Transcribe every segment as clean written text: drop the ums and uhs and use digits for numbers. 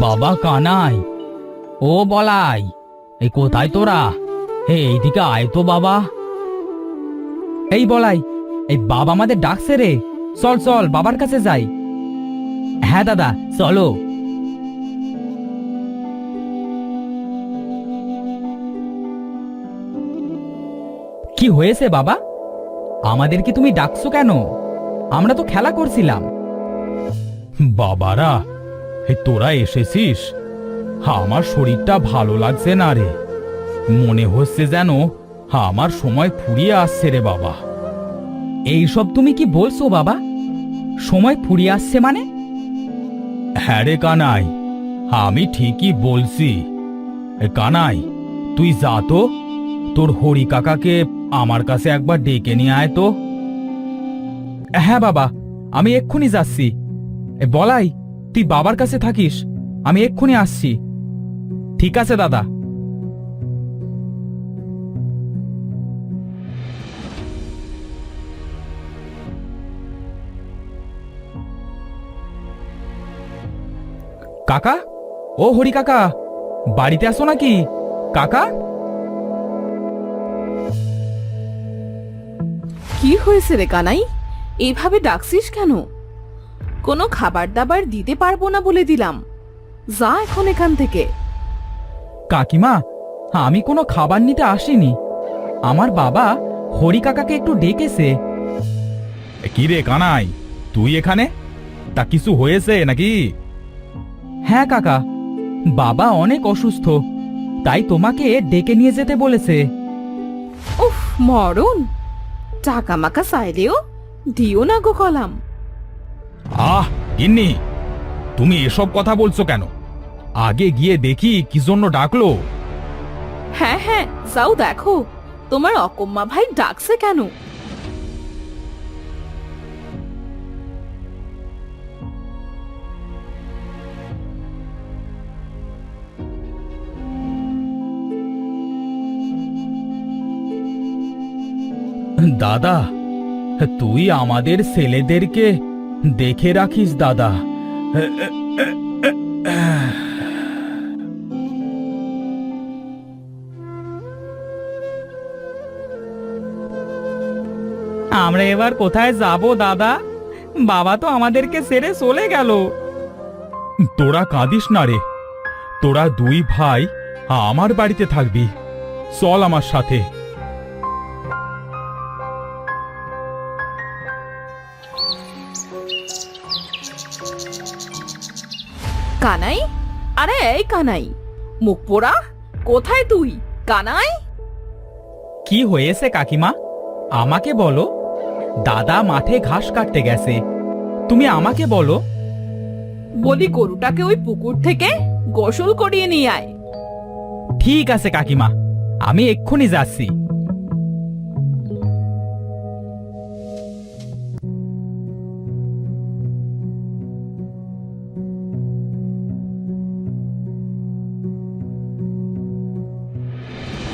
বাবা কানাই, ও বলাই, এই কোথায় তোরা? এইদিকে আয় তো বাবা। এই বলাই, এই বাবা আমাদের ডাকছে রে, চল চল বাবার কাছে যাই। হ্যাঁ দাদা চলো। কি হয়েছে বাবা? আমাদের কি তুমি ডাকছো কেন? আমরা তো খেলা করছিলাম। বাবারা, তোরা এসেছিস? আমার শরীরটা ভালো লাগছে না রে, মনে হচ্ছে যেন আমার সময় ফুরিয়ে আসছে রে বাবা। এইসব তুমি কি বলছো বাবা? সময় ফুরিয়ে আসছে মানে? হ্যাঁ রে কানাই, আমি ঠিকই বলছি। কানাই, তুই যা তো, তোর হরি কাকাকে আমার কাছে একবার ডেকে নিয়ে আয় তো। হ্যাঁ বাবা, আমি এক্ষুনি যাচ্ছি। বলাই, তুই বাবার কাছে থাকিস, আমি এক্ষুনি আসছি। ঠিক আছে দাদা। কাকা, ও হরি কাকা, বাড়িতে আসো নাকি কাকা? কি হয়েছে রে কানাই, এইভাবে ডাকছিস কেন? কোনো খাবার দাবার দিতে পারবো না বলে দিলাম, যা এখন এখান থেকে। কাকিমা, আমি কোনো খাবার নিতে আসিনি, আমার বাবা হরি কাকাকে একটু ডেকেছে। কি রে কানাই, তুই এখানে? তা কিছু হয়েছে নাকি? হ্যাঁ কাকা, বাবা অনেক অসুস্থ, তাই তোমাকে ডেকে নিয়ে যেতে বলেছে। উফ মরণ, টাকা মাকা চাইলেও দিও না গো কলাম। আহ গিন্নি, তুমি এসব কথা বলছো কেন? আগে গিয়ে দেখি কি জন্য ডাকলো। হ্যাঁ হ্যাঁ, যাও দেখো তোমার অকম্মা ভাই ডাকছে কেন। দাদা, তুই আমাদের ছেলেদেরকে দেখে রাখিস দাদা। আমরা এবার কোথায় যাব দাদা? বাবা তো আমাদেরকে ছেড়ে চলে গেল। তোরা কাঁদিস না রে, তোরা দুই ভাই আমার বাড়িতে থাকবি, চল আমার সাথে। কানাই, আরে এই কানাই, মুখ পোড়া, কোথায় তুই কানাই? কি হয়েছে কাকিমা, আমাকে বলো। দাদা মাঠে ঘাস কাটতে গেছে, তুমি আমাকে বলো। বলি গরুটাকে ওই পুকুর থেকে গোসল করিয়ে নিয়ে আয়। ঠিক আছে কাকিমা, আমি এক্ষুনি যাচ্ছি।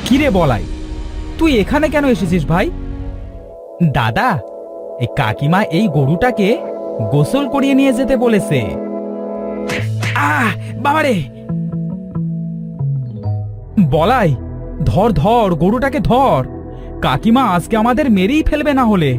কিরে বলাই, তুই এখানে কেন এসেছিস ভাই? দাদা, এই কাকিমা এই গরুটাকে গোসল করিয়ে নিয়ে যেতে বলেছে। আহ বাবারে! বলাই, ধর ধর গরুটাকে ধর, কাকিমা আজকে আমাদের মেরেই ফেলবে না হলে।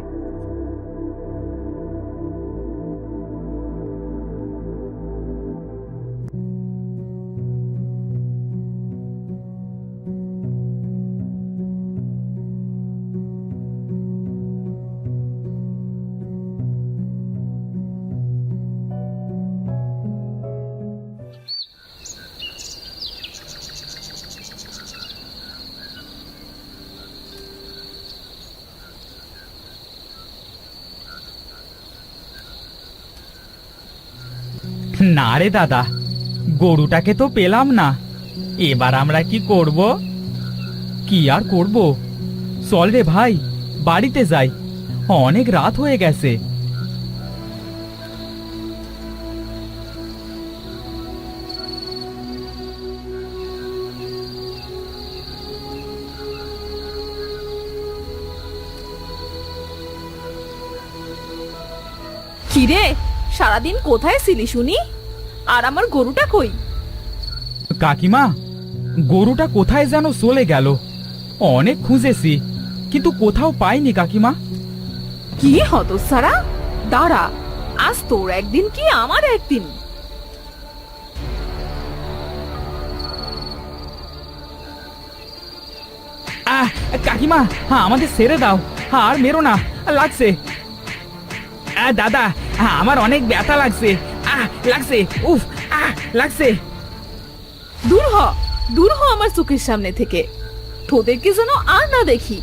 না রে দাদা, গরুটাকে তো পেলাম না, এবার আমরা কি করব? কি আর করব, চল রে ভাই, বাড়িতে যাই, অনেক রাত হয়ে গেছে। কিরে, সারাদিন কোথায় ছিলি শুনি? আর আমার গরুটা কই? কাকিমা, গরুটা কোথায় যেন চলে গেল। অনেক খুঁজেছি, কিন্তু কোথাও পাইনি কাকিমা। কি হতচ্ছাড়া, দাঁড়া, আজ তোর একদিন কি আমার একদিন। কাকিমা, আমাদের ছেড়ে দাও, আর মেরো না, লাগছে। দাদা, আমার অনেক ব্যথা লাগছে, লাগছে, উফ, লাগছে। দূর হ, দূর হ আমার চোখের সামনে থেকে, তোদেরকে যেন আর না দেখি।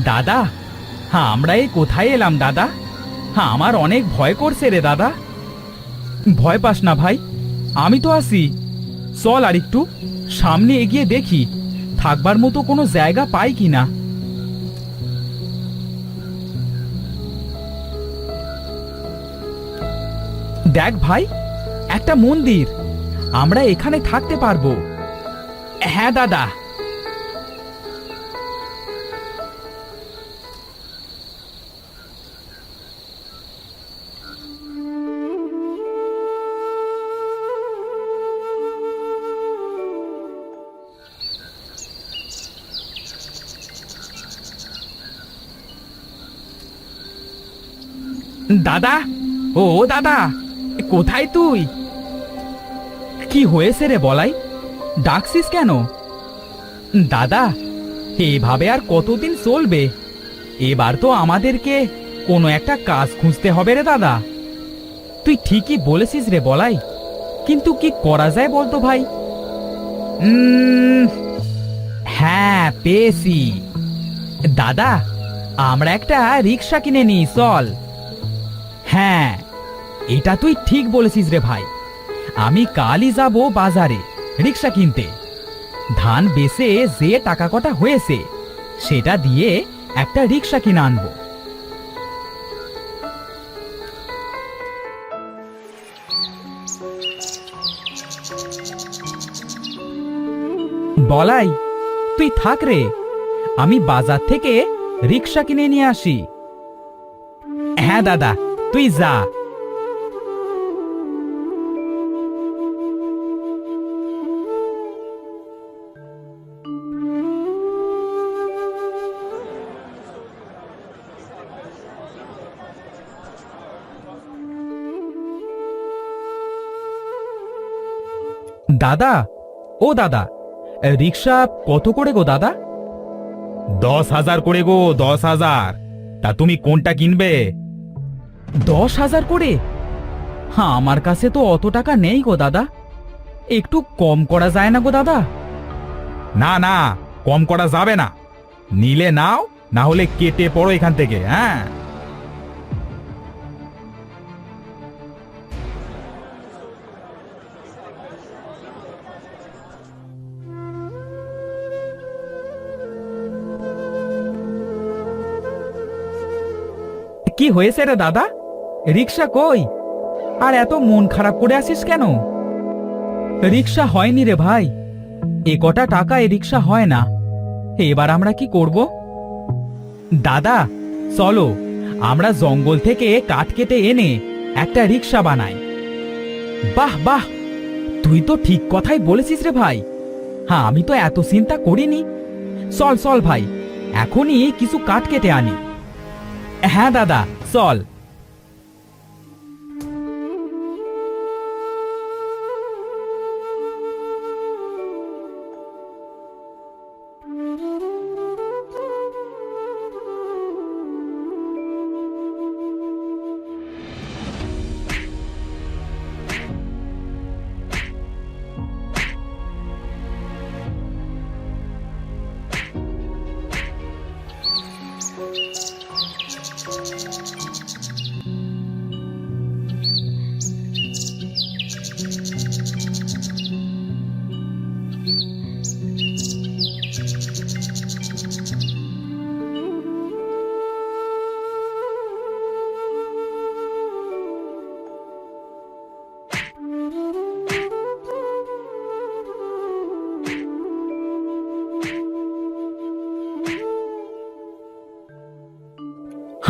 দাদা, আমরা এই কোথায় এলাম দাদা? আমার অনেক ভয় করছে রে দাদা। ভয় পাস না ভাই, আমি তো আছি। চল আর একটু সামনে এগিয়ে দেখি থাকবার মতো কোনো জায়গা পাই কিনা। দেখ ভাই, একটা মন্দির, আমরা এখানে থাকতে পারবো। হ্যাঁ দাদা। দাদা, ও দাদা, কোথায় তুই? কি হয়েছে রে বলাই, ডাকছিস কেন? দাদা, এভাবে আর কতদিন চলবে? এবার তো আমাদেরকে কোনো একটা কাজ খুঁজতে হবে রে দাদা। তুই ঠিকই বলেছিস রে বলাই, কিন্তু কি করা যায় বলতো ভাই? হ্যাঁ, পেয়েছি দাদা, আমরা একটা রিক্সা কিনে নিই, চল। হ্যাঁ, এটা তুই ঠিক বলেছিস রে ভাই। আমি কালই যাব বাজারে রিক্সা কিনতে। ধান বেচে যে টাকা কটা হয়েছে সেটা দিয়ে একটা রিক্সা কিনে আনবো। বলাই, তুই থাক রে, আমি বাজার থেকে রিক্সা কিনে নিয়ে আসি। হ্যাঁ দাদা, তুই যা। দাদা, ও দাদা, রিক্সা কত করে গো দাদা? 10,000 করে গো, 10,000। তা তুমি কোনটা কিনবে? 10,000 করে? হ্যাঁ, আমার কাছে তো অত টাকা নেই গো দাদা, একটু কম করা যায় না গো দাদা? না না, কম করা যাবে না। নিলে নাও, না হলে কেটে পড়ো এখান থেকে। হ্যাঁ, কি হয়েছে রে দাদা, রিক্সা কই? আর এত মন খারাপ করে আসিস কেন? রিক্সা হয়নি রে ভাই, এ কটা টাকায় রিক্সা হয় না। এবার আমরা কি করব? দাদা, চলো আমরা জঙ্গল থেকে কাঠ কেটে এনে একটা রিক্সা বানাই। বাহ বাহ, তুই তো ঠিক কথাই বলেছিস রে ভাই। হ্যাঁ, আমি তো এত চিন্তা করিনি। চল চল ভাই, এখনই কিছু কাঠ কেটে আনি। হ্যাঁ দাদা, চল।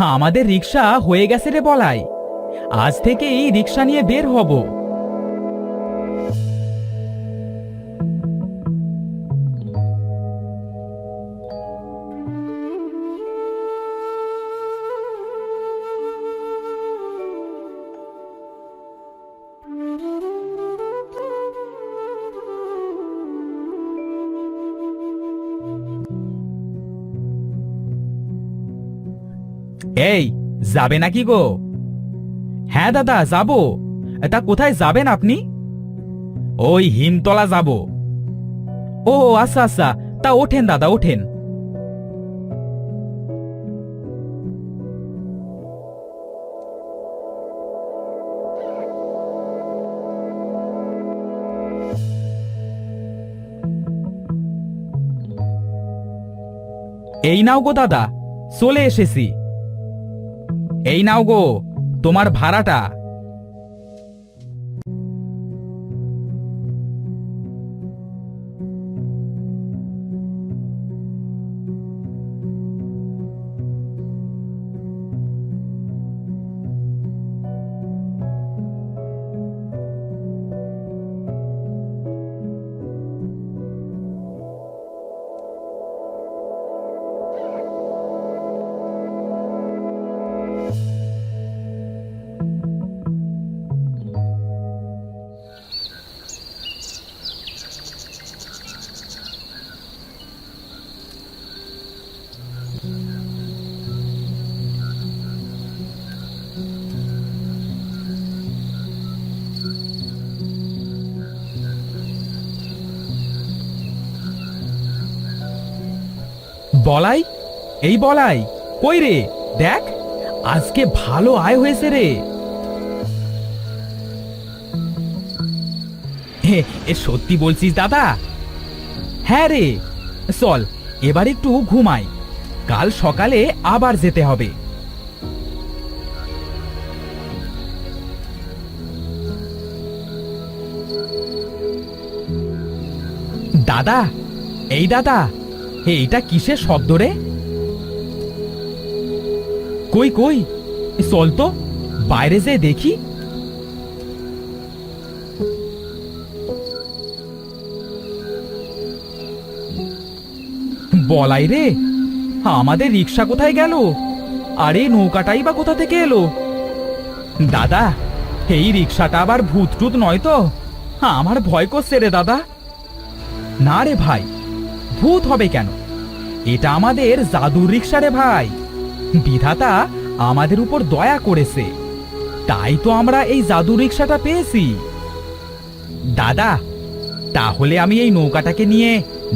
আমাদের রিক্সা হয়ে গেছে রে বলাই। আজ থেকেই রিক্সা নিয়ে বের হব। এই, যাবে নাকি গো? হ্যাঁ দাদা, যাব। তা কোথায় যাবেন আপনি? ওই হিমতলা যাব। ও আচ্ছা আচ্ছা, তা ওঠেন দাদা, ওঠেন। এই নাও গো দাদা, চলে এসেছি। এই নাও গো তোমার ভাড়াটা। বলাই, এই বলাই, কই রে? দেখ, আজকে ভালো আয় হয়েছে রে। এ সত্যি বলছিস দাদা? হ্যাঁ রে, চল এবার একটু ঘুমাই, কাল সকালে আবার যেতে হবে। দাদা, এই দাদা, এইটা কিসের শব্দ রে? কই কই, চল তো বাইরে যেয়ে দেখি। বলাই রে, আমাদের রিক্সা কোথায় গেল? আরে নৌকাটাই বা কোথা থেকে এলো? দাদা, এই রিক্সাটা আবার ভূত টুত নয় তো? আমার ভয় করছে রে দাদা। না রে ভাই, ভূত হবে কেন? এটা আমাদের জাদুর রিক্সা রে ভাই। বিধাতা আমাদের উপর দয়া করেছে, তাই তো আমরা এই জাদুর রিক্সাটা পেয়েছি। দাদা, তাহলে আমি এই নৌকাটাকে নিয়ে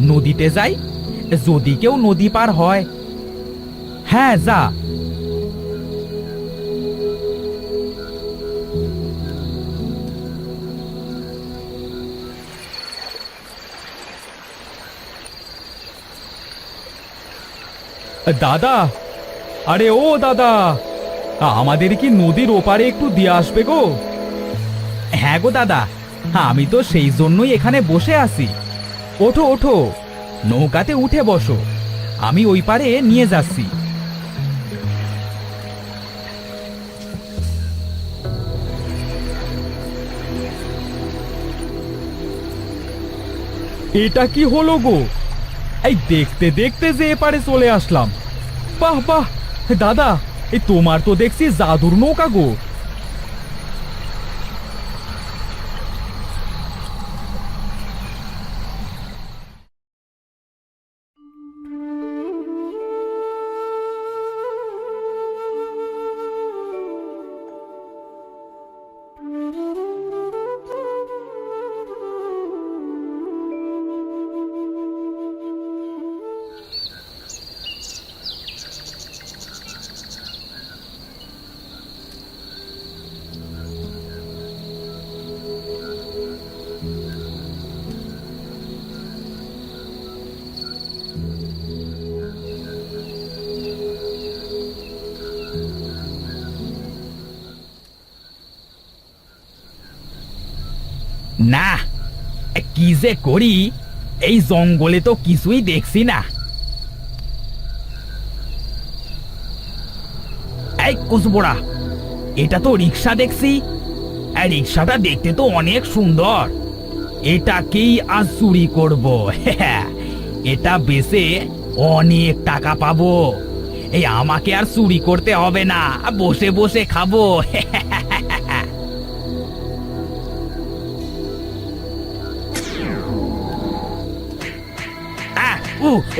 নদীতে যাই, যদি কেউ নদী পার হয়। হ্যাঁ, যা। দাদা, আরে ও দাদা, আমাদের কি নদীর ওপারে একটু দিয়ে আসবে গো? হ্যাঁ গো দাদা, আমি তো সেই জন্যই এখানে বসে আছি। ওঠো ওঠো, নৌকাতে উঠে বসো, আমি ওই পারে নিয়ে যাচ্ছি। এটা কি হলো গো? এই দেখতে দেখতে যে এপারে চলে আসলাম। বাহ বাহ দাদা, এই তোমার তো দেখছি জাদুর নৌকা গো। না, কি যে করি, এই জঙ্গলে তো কিছুই দেখছি না। এই কুসবোড়া, এটা তো রিক্সা দেখছি। এই রিক্সাটা দেখতে তো অনেক সুন্দর, এটাকেই আজ চুরি করব। এটা বেচে অনেক টাকা পাবো। এই আমাকে আর চুরি করতে হবে না, বসে বসে খাবো।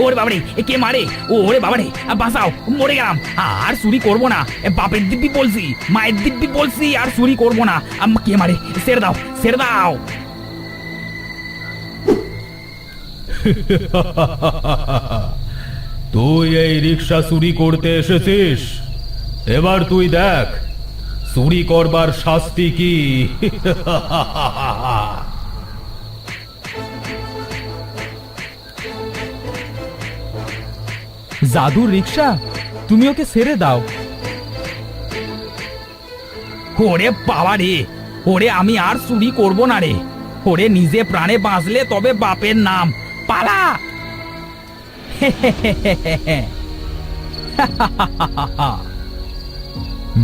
ওরে বাবারে, কে মারে? ওরে বাবারে, বাঁচাও, মরে গেলাম। আর চুরি করবো না, বাপের দিব্যি বলছি, মায়ের দিব্যি বলছি, আর চুরি করবো না। কে মারে? ছেড়ে দাও, ছেড়ে দাও। তুই এই রিক্সা চুরি করতে এসেছিস, এবার তুই দেখ চুরি করবার শাস্তি কি। জাদুর রিক্সা, তুমি ওকে ছেড়ে দাও। ওরে বাবা রে, ওরে আমি আর চুরি করব না রে। ওরে নিজে প্রাণে বাঁচলে তবে বাপের নাম। পালা।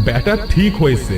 ব্যাটা ঠিক হয়েছে।